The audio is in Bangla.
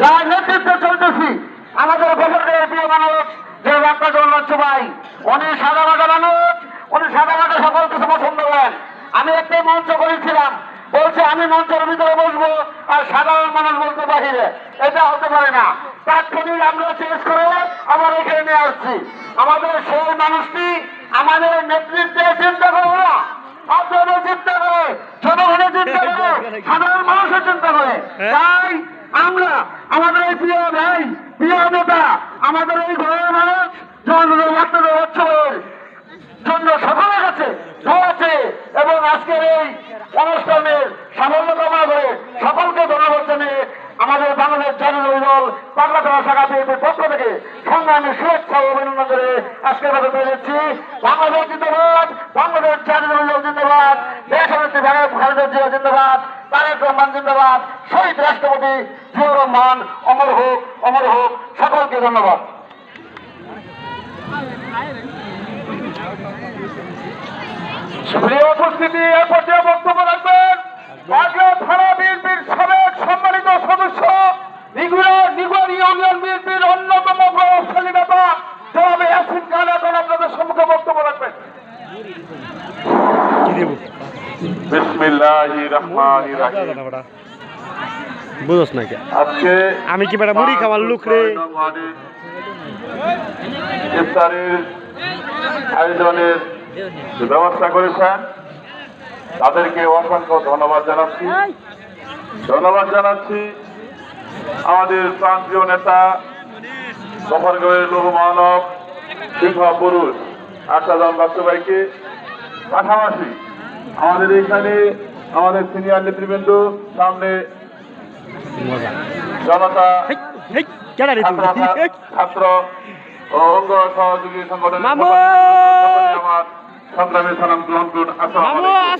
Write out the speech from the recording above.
যার নেতৃত্বে চলতেছি আমাদের গোবরদের প্রিয় মানুষ যে ডাক্তার জগন্নাথ ভাই, উনি সাদা মাটা মানুষ, উনি সাদা মাটা সকল কিছু পছন্দ করেন। আমি একটাই মঞ্চ করেছিলাম, বলছে আমি মঞ্চের ভিতরে বসবো আর সাধারণ মানুষ বলতে বাহিরে, এটা হতে পারে না। তাৎক্ষণিক আমরা চেঞ্জ করে আবার এখানে নিয়ে আসছি। আমাদের সেই মানুষটি আমাদের নেতৃত্বে চিন্তা করবো না, আপনাদের চিন্তা করে, জনগণের চিন্তা করে, সাধারণ মানুষের চিন্তা করে। তাই আমরা আমাদের এই প্রিয় ভাই, প্রিয় নেতা, আমাদের এই ঘরের মানুষ উৎসবের জন্য সকলের কাছে আছে এবং আজকের এই অনুষ্ঠানের সাফল্য কামনা করে সকলকে ধন্যবাদ জানিয়ে আমাদের বাংলাদেশ জাতীয় দল পাগলাখাড়া শাখা বিএনপির পক্ষ থেকে সংগ্রামী শুভেচ্ছা ও অভিনন্দন করে আজকের কথা তুলে দিচ্ছি। বাংলাদেশ জিন্দাবাদ, বাংলাদেশ জাতীয় দল জিন্দাবাদ, দেশনেত্রী খালেদা জিয়া জিন্দাবাদ, তারেক রহমান জিন্দাবাদ, শহীদ রাষ্ট্রপতি জিয়াউর রহমান অমর হোক, অমর হোক। সকলকে ধন্যবাদ। প্রিয় উপস্থিতি, এ পর্যায়ে বক্তব্য রাখবেন পাগলা থানা বিএনপির সাবেক সম্মানিত সদস্য, নিগুড়া ইউনিয়ন বিএনপির অন্যতম প্রভাবশালী নেতা জনাব ইয়াসিন খান। এখন আপনাদের সম্মুখে বক্তব্য রাখবেন। বিসমিল্লাহির রহমানির রহিম। বুঝছ না আজকে আমি কি বেটা মুড়ি খাওয়ার লোক রে। ইফতারের আয়োজনের ব্যবস্থা করেছেন তাদেরকে অসংখ্য ধন্যবাদ জানাচ্ছি। আমাদের প্রান্তীয় নেতা, গফরগাঁওয়ের লৌহ মানব, সিংহ পুরুষ আশাদান বাচ্চুভাইকে, পাশাপাশি আমাদের এখানে আমাদের সিনিয়র নেতৃবৃন্দ, সামনে জনতা, ছাত্র ও অঙ্গ সহযোগী সংগঠনের আমার সংগ্রামী সালাম গ্রহণ করুন। আসসালামু আলাইকুম।